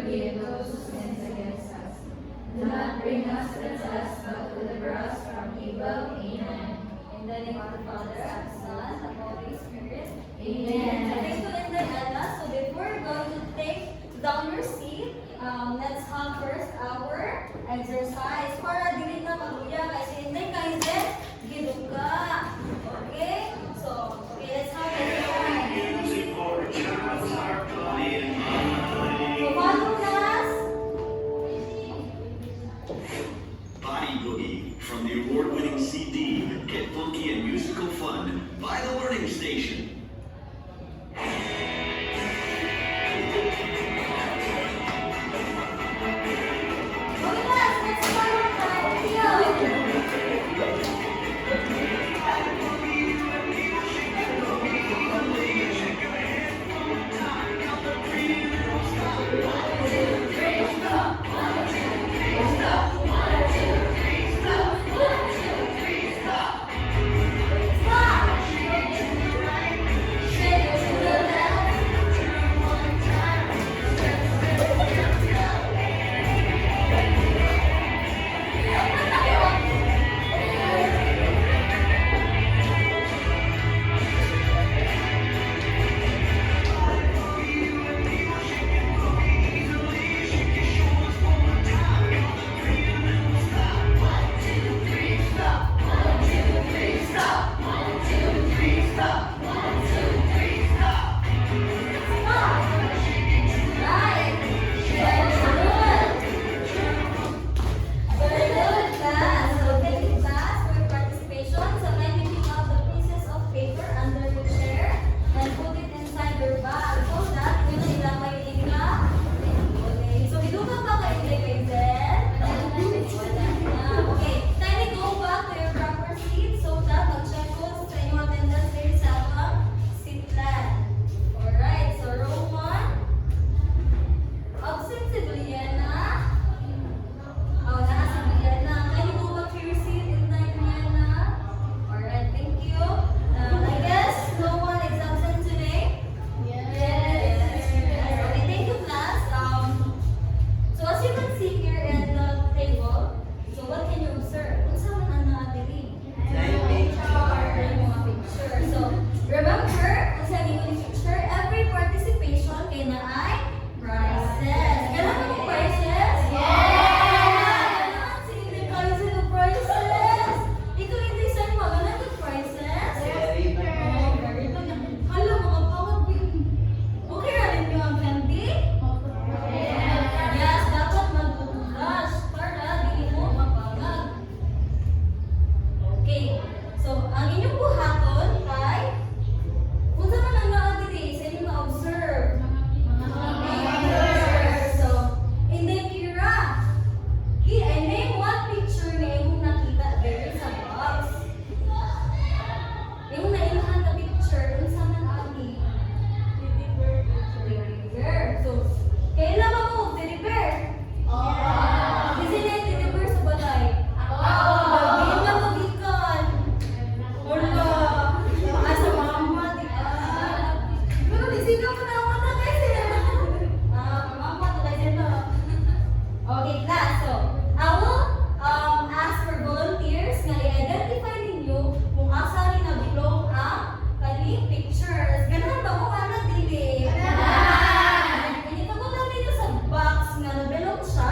forgive those who sin against us. Do not bring us to the test, but deliver us from evil. Amen. In the name of the Father, and the Son, and the Holy Spirit. Amen. Thank you, Linda and Ella. So before we're going to take down your seat, let's have first our exercise. Para dili na maguya kasi hindi kayo din giduga. Okay? So, let's have exercise. So, follow class. Body Boogie from the award-winning CD, Get Funky and Musical Fun by The Learning Station. Okay, class, let's follow the video. Very good, class. So thank you, class, for your participation. So kindly pick up the pieces of paper under your chair and put it inside your bag so that when sila may ika. Okay. So idugang ba kayo guys then? Okay. Kindly go back to your proper seat so that mag-check ko sa inyong attendance there sa abang seat plan. Alright. So row 1. Absent si Juliana. Oh, nasa Juliana. Can you go back to your seat in time, Juliana? Alright, thank you. I guess no one is absent today? Yes. Okay, thank you, class. So as you can see here in the table, so what can you observe? Kung saan man ang nakadiri? Yung mga picture. So, remember, kung saan yung picture, every participation kay na ay prizes. Kailan mo prizes? Sige, kayo sila prizes. Ikaw hindi saan magalang ng prizes? Oh, very good. Hala, mga pawag. Okay na rin yung ang candy? Yes, dapat mag-brush para di mo mapangag. Okay. So, ang inyong buhaton ay kung saan man ang nakadiri sa inyong na-observe. So, hindi Kira. I-name one picture na yung nakita there sa box. Yung nailahan na picture, kung saan man ani? Teddy bear. So, kailan ba mo? Teddy bear? Kasi na yung teddy bear sa balay. Hindi na magikan. Wala. Asa mama, di ka. Pero nisigaw mo na ako na kasi. Mama, talaga na. Okay, class. So, I will ask for volunteers na i-identify ninyo kung asa rin na bilong ang kani pictures. Ganahan ba mo anak, dili? Hindi ko lang ninyo sa box nga nabilong siya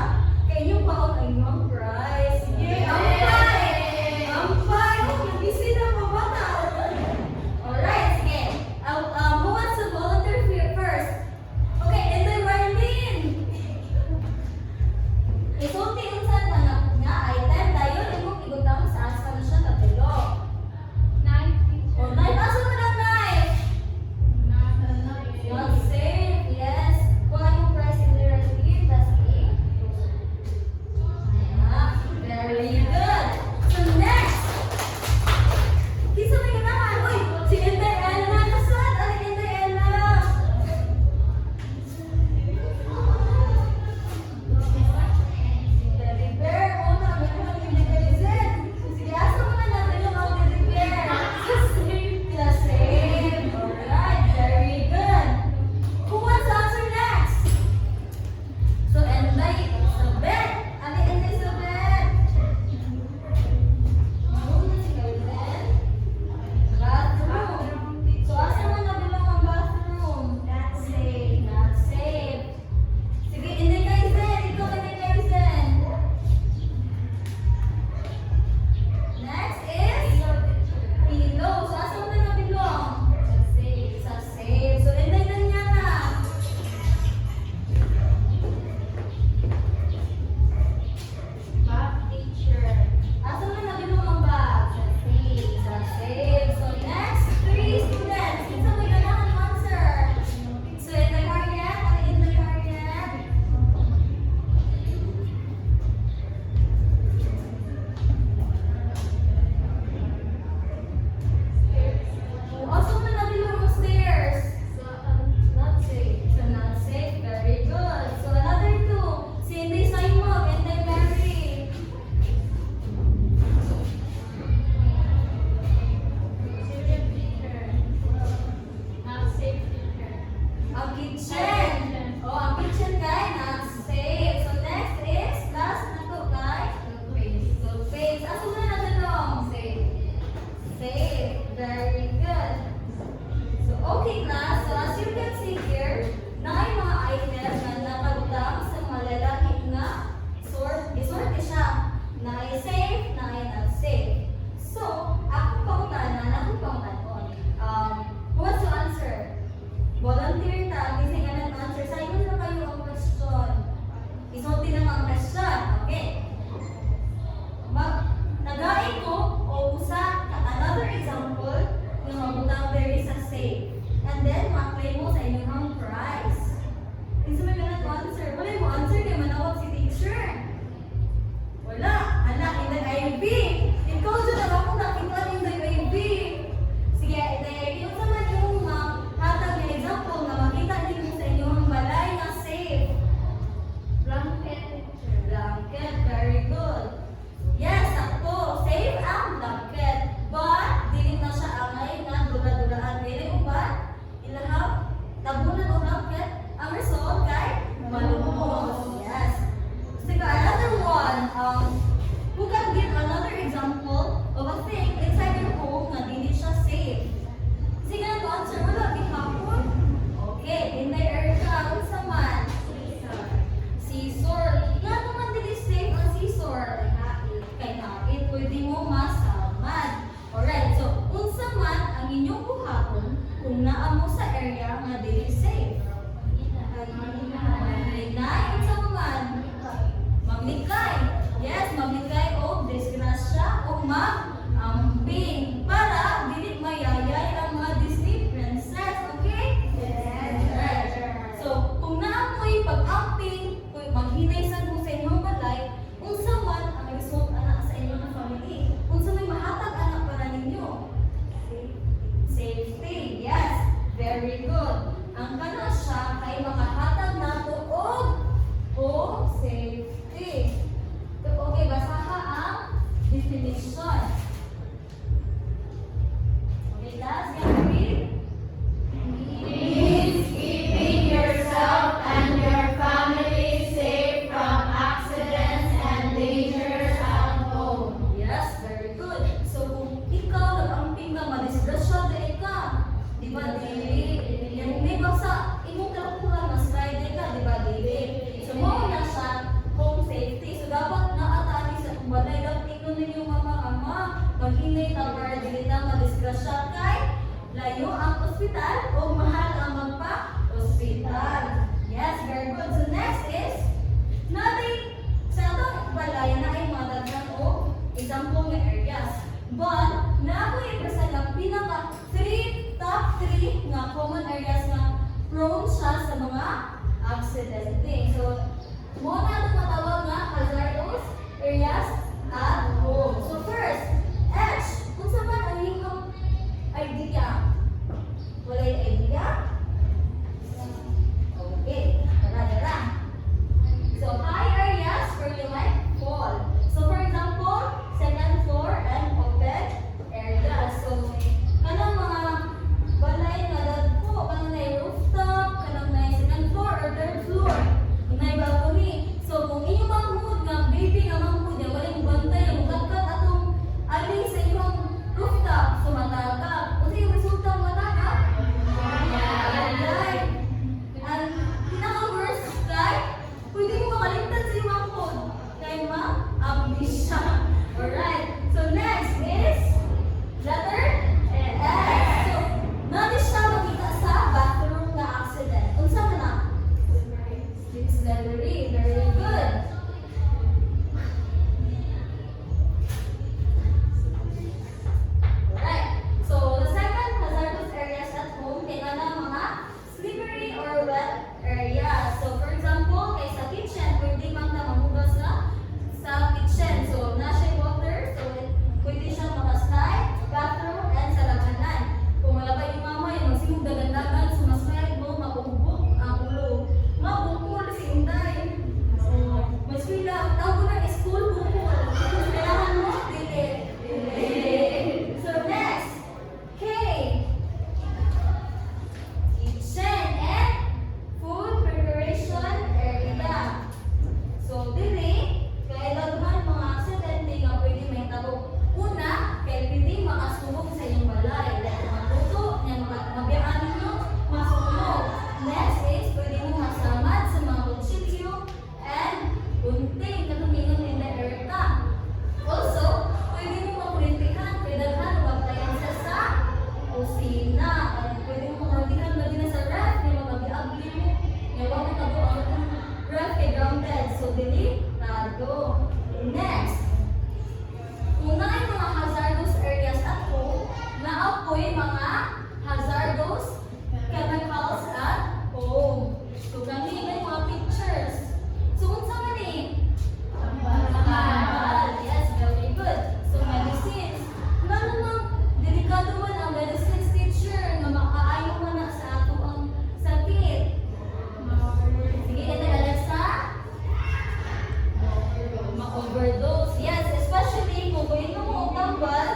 kay inyong baon ay inyong prize. Yay! Ampay! Ampay! Oh, nabisi na mga bata. Alright, sige. Who wants to volunteer first? Okay, and then Rylene. kung naa mo sa area nga dili safe. Hinay, unsa man? Maglikay. Yes, maglikay o disgrasya o mag-ambing para dili mayayay ang mga Disney princess. Okay? Yes. So, kung naamoy pag-amping, kung maghinay sa kung sa inyong balay, unsa man ang result anak sa inyong family? Unsa may mahatag anak para ninyo? Safety. Yes. Very good. Ang kana siya kay makahatag nato og safety. So, okay, basaha ang definition. Okay, last, can you read? Means keeping yourself and your family safe from accidents and dangers at home. Yes, very good. So, kung ikaw nag-amping ka, madisgrasya dahil ka, di ba, dili? Yan, may basa, imong trapuhan, mas rider ka, di ba, dili? So, mo na siya, home safety. So, dapat naatali sa balay, dapat ikaw ninyo mama-ama, maghinay ka para dili na madisgrasya kay layo ang ospital o mahal ang magpa-ospital. Yes, very good. So, next is, natin sa atong balay na ay mga daghan o example nga areas. But, na ako i-present ang pinaka top 3 nga common areas nga prone siya sa mga accidenting. So, mo na ito matawag nga hazardous areas at home. So, first, H. Kung sa man ang inyong idea? Walay idea? Okay, tara. So, high areas where you might fall. So, for example, second floor and open areas. So, kanang mga balay nga dagko, kanang na rooftop, kanang na second floor or third floor. Na balcony. So, kung inyong manghud nga, baby nga manghud, yan, walang bantay, yung magkat atong aling sa inyong rooftop. So, mataka. Kung sa yung resulta ng mataka? Right. And pinaka-worst kay, pwede mo makaligtan sa iyong manghud. Kay ma-abdi siya. Alright. So, next is letter S. So, natin siya makita sa bathroom na accident. Unsa man na? It's slippery. Very good. Alright. So, the second hazardous areas at home kay na mga slippery or wet areas. So, for example, kay sa kitchen, pwede man na mamugas sa kitchen. So, na siya water. So, pwede siya makaslide, bathroom, and sa labanan. Kung wala pa yung mama, yung magsimong dagan-dagan, sumaslide mo, mabugbog ang ulo. Mabukol si Inday. So, mas pila, tawag na school bukol. Kailangan mo, dili. So, next, K. Kitchen and food preparation area. So, dili, kaya daghan mga aksidente nga pwede may tabo. Una, kaya pwede makasunog sa inyong balay. Like, matuto, mabiyaan ninyo, masunog. Next is, pwede mo masamad sa mga kutsilyo and unting katumingon in the erta. Also, pwede mo makulintikan, pwede daghan o appliances sa kusina. At pwede mo makulintikan lagi na sa ref, may magabi-abli mo. May wag mo tabo ang ref kay grounded. So, delikado. Next, kung na ay mga hazardous areas at home, naapoy mga hazardous chemicals at home. So, kami may mga pictures. So, unsa man eh? Tambal. Yes, very good. So, medicines. Nga namang, delikado man ang medicines teacher nga makaayo man na sa ato ang sakit. Sige, ito Alexa. Ma-overdose. Yes, especially kung kunin mo ang tambal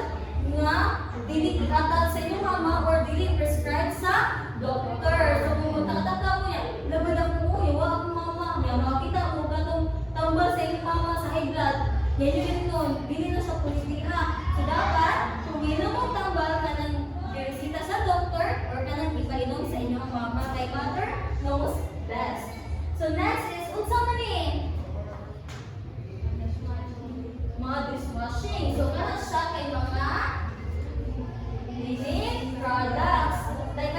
nga dili katal sa inyong mama or dili prescribed sa doctor. So kung magtataka mo yan, labad ako, yawa akong mama, may makita mo katong tambal sa inyong mama sa high blood, yan yun nun, dili na sa politika. So dapat, kung inom mo tambal ka ng resita sa doctor or ka nang ipainom sa inyong mama, kay mother knows best. So next is, unsa man eh? Mga dishwashing. So, kana siya kay mga cleaning products. Like,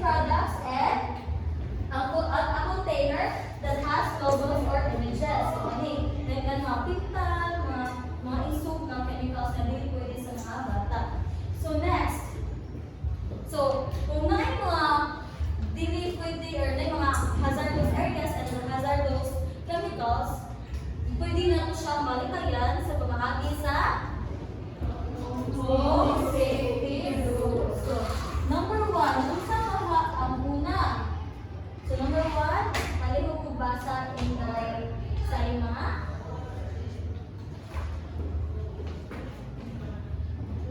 products and a container that has logos or images. So, may mga pintal, mga insult, mga chemicals na hindi pwede sa mga bata. So, next. So, kung na mga dili pwede or na mga hazardous areas and hazardous chemicals, pwede na ito siya malikayan sa pamahagi sa home safety rules. So, number 1, kung sa mga ang una. So, number 1, palihog ko basa in sa ima.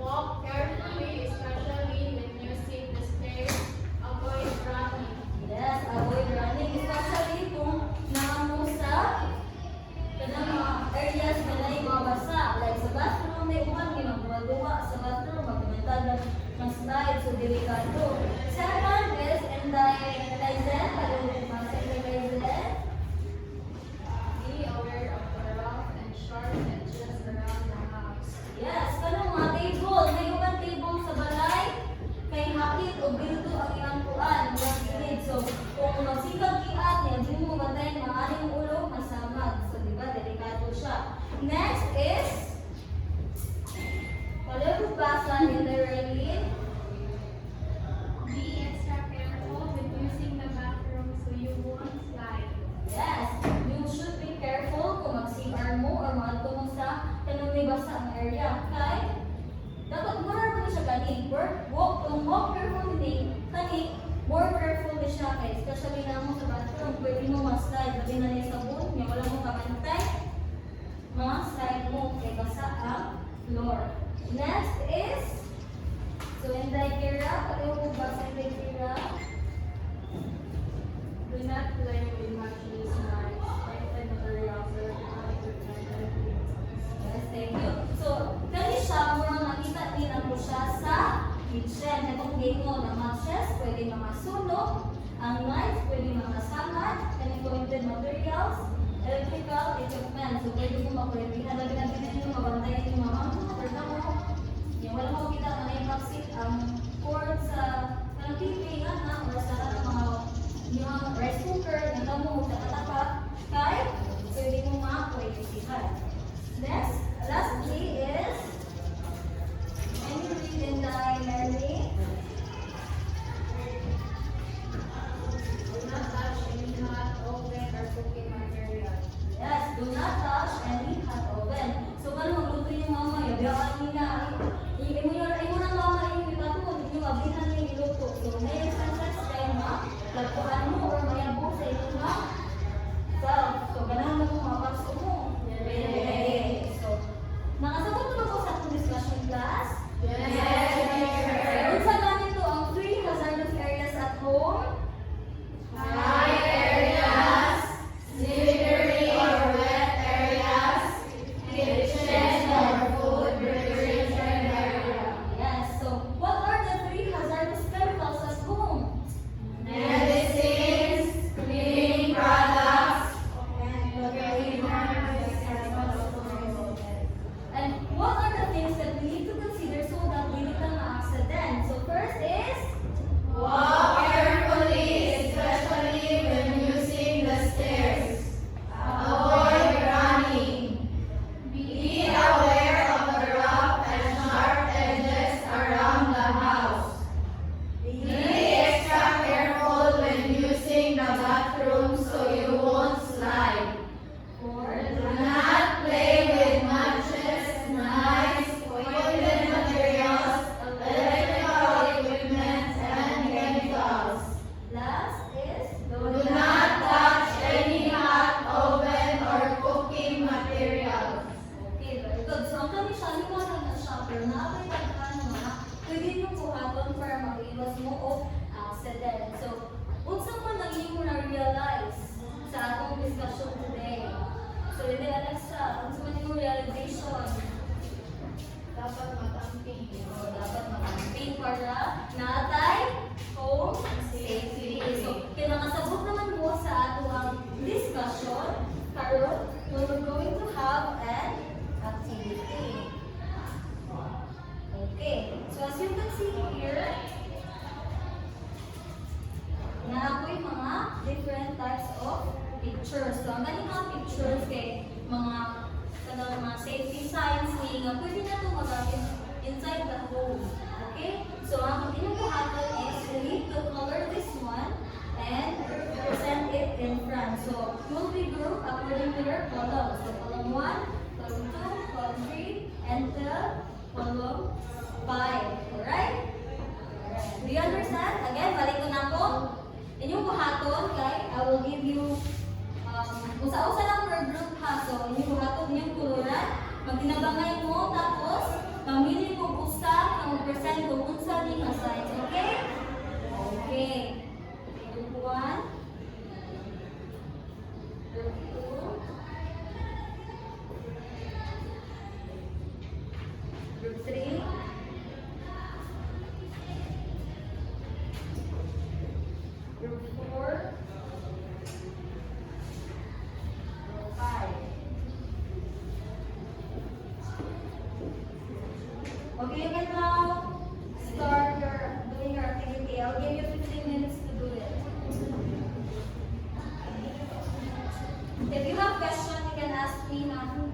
Walk carefully, especially when using the stairs. Avoid running. Yes, avoid running, especially kung naamo sa kanang mga areas na na mga basa. Like sa bathroom, may uman, ginagawa sa bathroom, magkamentad ng slide, so delikado. Second is endayen, palihog basa endayen. Be aware of the rough and sharp edges around the house. Yes, kanang mga table, may uman table sa balay, kay hakit o bildo ang ilang kuan, mga kilid. So, kung magsikag kiat niya, di mo mabantayan mga aning ulo, masamag. So, di ba, delikado siya. Next is, palihog basa endayen. Be extra careful with using the bathroom so you won't slide. Yes, you should be careful kung mag-CR mo or mahal mo sa kanang may basa ang area. Kay, dapat mura mo siya kani. Walk careful ni kani, more careful ni siya kay. Especially na mo sa bathroom, pwede mo mag-slide. Sabi na niya sabon, niya wala mo kamantay. Slide mo kay basa ang floor. Next is, so in the area, pwede mo basa in the area. Do not play with matches, knives, and materials that are protected. Yes, thank you. So, kani siya, mura nakita din ako siya sa kitchen. Itong game mo na matches, pwede mga sunog, ang knives, pwede mga sangat, kani pointed materials, electrical equipment. So, pwede mo makulipihan. Lagi-lagi nyo mabantayan yung mga mga mo. Yung wala mo kita na i-maxit ang cord sa kanang TV na or sa mga yung rice cooker, na mo sa katapat, kay pwede mo makulipihan. Next, lastly is any read and die learning. Do not touch any hot, open, or cooking material. Yes, do not touch any hot oven. So, kung magluto yung mama, yabiyakan nila. Imo na mama yung ikato, yung abihan niya iluto. So, may instances kayo lagpuan mo or mayabong sa ito so, ganahan mo mga kapso mo. Pwede. So, nakasagot na ba ko sa atong discussion class? Kung sa ganito ang 3 hazardous areas at home? High areas, slippery or wet areas, kitchen or food preparation area. Yes. So, what are the 3 hazardous chemicals at home? Medicines, cleaning products, And what are the things that we need to consider so that we don't accident? So first is walk carefully, especially when using the stairs. Avoid running. Be aware of the rough and sharp edges around the house. Be extra careful when using the bathroom so you won't slide. Do not play with matches, knives, pointed materials, electrical equipment, and chemicals. last is Do not touch any hot oven or cooking materials. Okay, very good. So ang kami siya, lima lang na siya, pero nakakita ka mga pwede nyo buhaton para mag-iwas mo o accident. So, unsa man naging mo na-realize sa atong discussion today? So, hindi Alexa, unsa man yung realization? Dapat matamping. Dapat mag-campaign para natay home safety. So, kinakasabot naman mo sa atong discussion, karon we're going to have an activity. Okay, so as you can see here, pictures. So, ang galing mga pictures kay mga kanang mga safety signs ni nga pwede na ito magamit inside the home. Okay? So, ang inyong buhaton is you need to color this one and present it in front. So, you will be grouped according to your columns. So, column 1, column 2, column 3, and the column 5. Alright? Do you understand? Again, balik ko na po. Inyong buhaton, kay I will give you usa-usa lang per group ha. So, inyong buhaton, inyong kuluran. Magtinabangay mo, tapos mamili mo usa ang percent kung unsa din ang size. Okay? Okay. Group 1. Group 2. Group 3. Group 4. Group 5. Okay, you can now start doing your activity. I'll give you 15 minutes to do it. If you have questions, you can ask me now.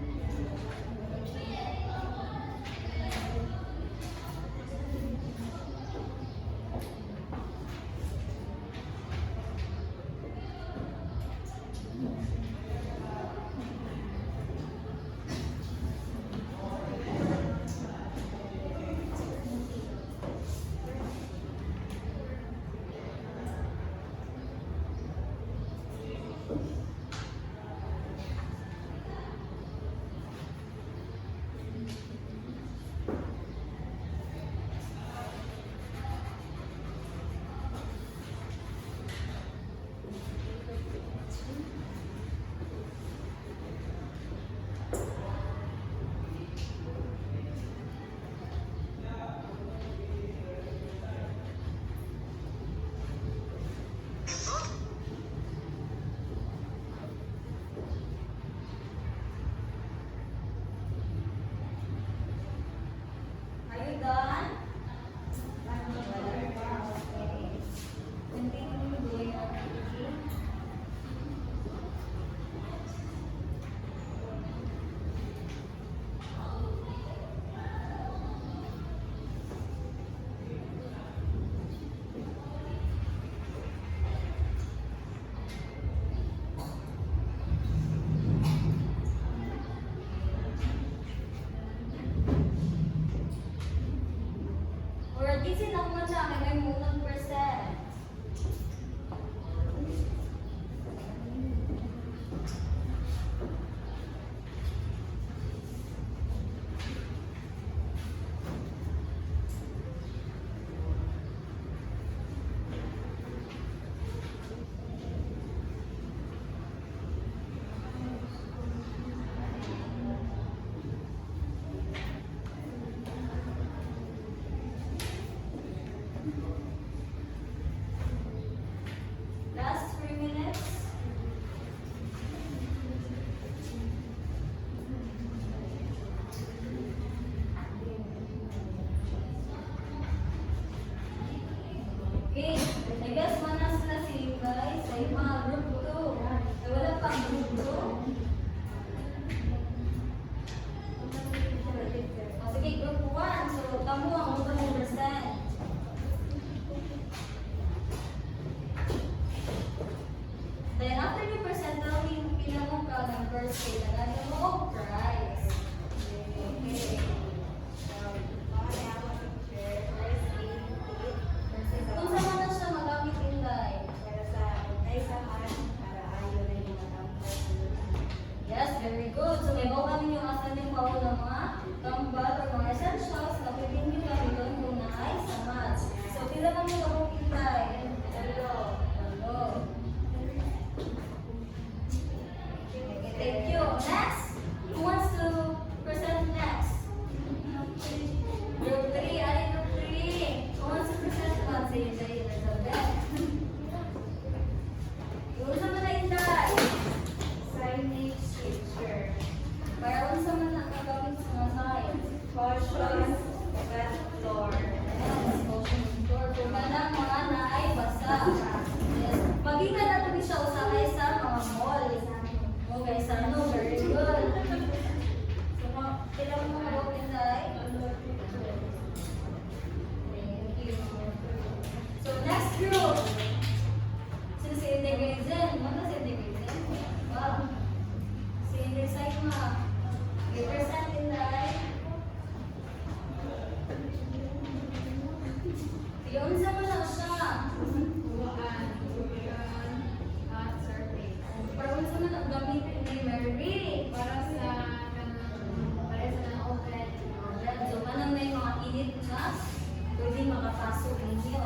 Are you done? Okay. Continue doing your activity. Or gisin ako mo siya, may munang percent. Yun sa mo na siya. Para unsa man ang gamitin ni Mary? So, manang may mga init na, pwede makapasok ninyo.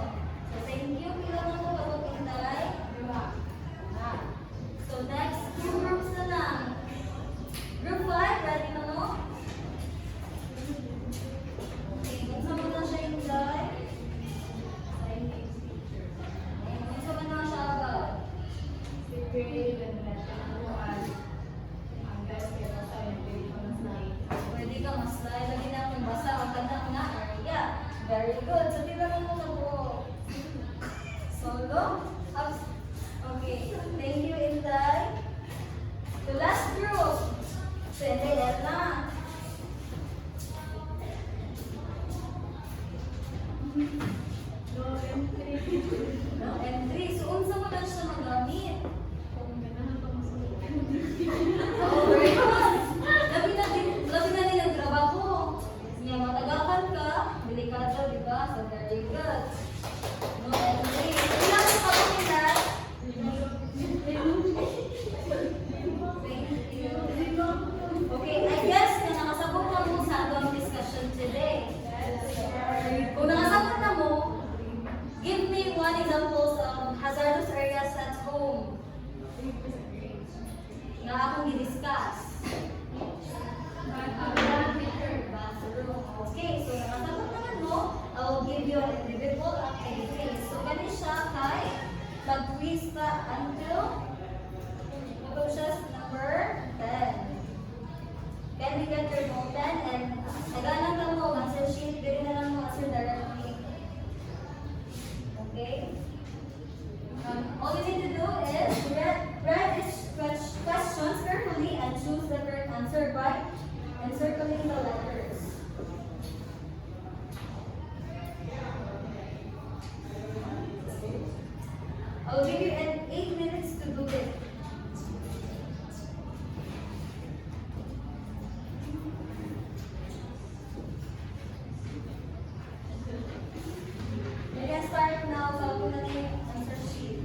So, thank you. Kailan mo ito kapag-intay? So, next, two groups na lang. Group 5, ready na mo? Okay, kung saan mo na siya intay? Kung saan mo na siya agad? Pwede ka mas-slide. Lagi na akong basa ang tanang na area. Very good. So, tingnan mo na po. Solo. Ups. Okay. Thank you, Intay. The last group. Cinderella. No entry. So, unsa mo na siya magamit? Oh, very good. Labi na din ang trabaho. Niya matagakan ka, delikado, di ba? So, very good. No entry. Ilan sa kapatinan? Thank you. Okay, I guess na nakasabot na mo sa atong discussion today. Kung nakasabot na mo, give me one examples of hazardous areas at home na akong i-discuss. Bathroom. Okay, so nakasagot naman mo, I will give you an individual activity. So, kani siya kay mag-quiz ka until ito siya sa number 10. Can we get your note 10? And nagalang lang mo, answer sheet, gawin na lang mo answer directly. Okay? All you need to do is read each questions carefully and choose the correct answer by encircling the letters. I'll give you 8 minutes to do it. You can start now. Sabi na niyo yung answer sheet.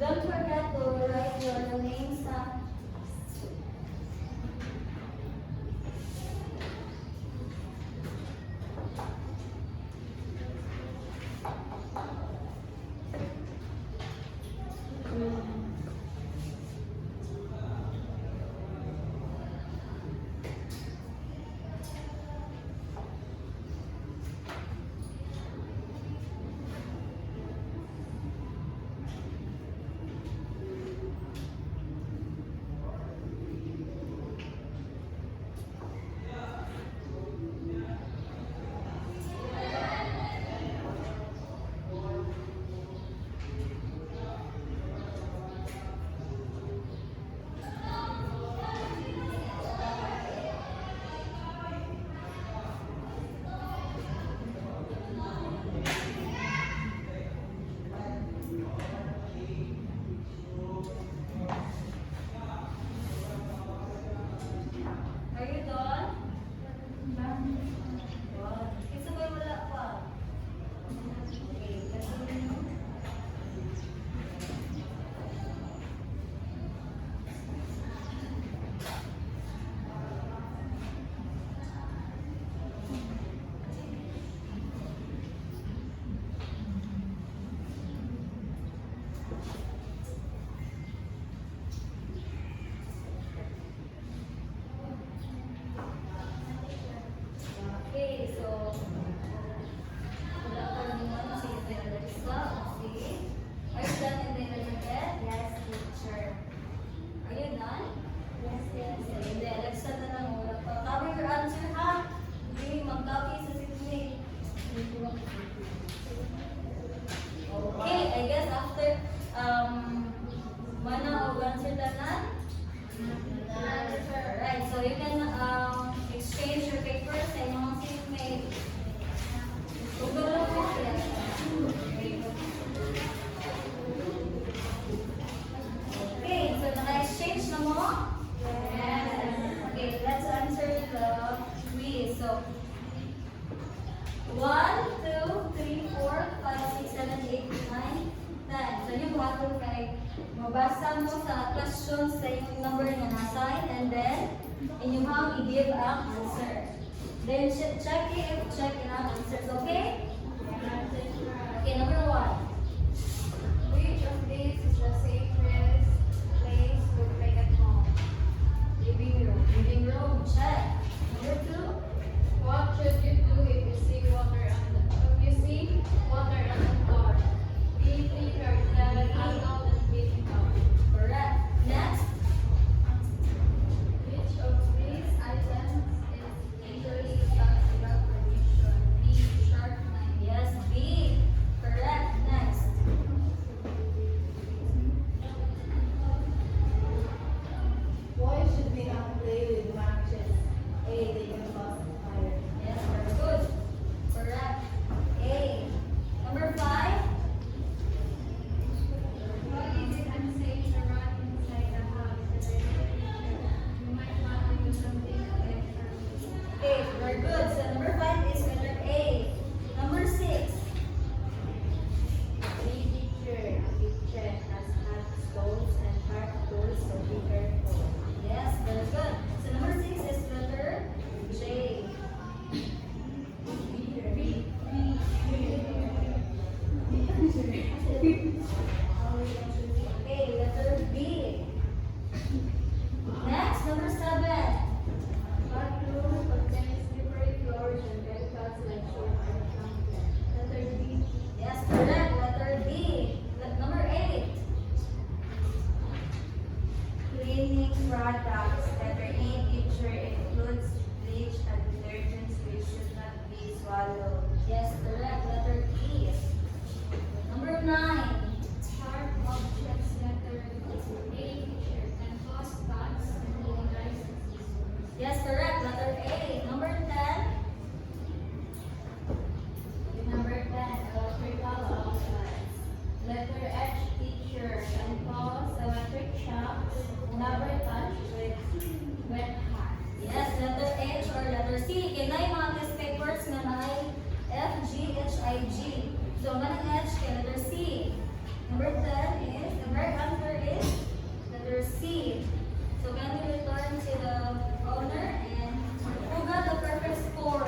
Don't forget to write your names. Are you done? Isa ba wala pa? Okay, continue. Okay, so wala pa rin naman si Teresa. Okay. Are you done in the internet? Yes, teacher. Are you done? Yes, yes. Hindi, Alexa na lang. Wala pa. Cover your answer, ha? Hindi, mag-copy sa Sydney. Okay, I guess after mana o answer tanan? Alright, so you can exchange your papers sa inyong seatmate. Okay, so naka-exchange na mo? Yes. Mabasa mo sa questions sa yung number nga na-assign and then inyong i-give ang answer. Then check it ang answers, okay? Okay, number 1. Which of these is the safest place to play at home? Living room. Living room, check. Number 2. What should you do if you see water on the floor? B. Clean your toilet out and clean it out. Correct. Next. Which of these items is legally stocked without permission? B. Sharp knife. Yes, B. Correct. Next. Boys should be not play with matches. A. They can cause fire. Yes, very good. Correct. A. Number 5. Why is it unsafe to run inside the house? You might want to do something extra. A. Very good. So number 5 is letter A. Number 6. Teacher has had stones and sharp tools, so be careful. Yes, very good. So number 6 is letter J. Okay, letter B. Next, number 7. What room contains slippery floors and chemicals like soap and shampoo? Letter D. Yes, correct. Letter D. Number 8. Cleaning products. Letter A, teacher, includes bleach and detergents which should not be swallowed. Yes, correct. Letter E. Number 9. Sharp objects. Letter A. Teacher can cause cuts and lice. Yes, correct. Letter A. Number 10. Number 10. Electrical outlets. Letter H. Teacher can cause electric shock. Never touch with wet hands. Yes, letter H or letter C. Kinay mga test papers nga na ay F, G, H, I, G. So, manang H kay letter C. Number 10 is, the correct answer is letter C. So, can we return to the owner and who got the perfect score?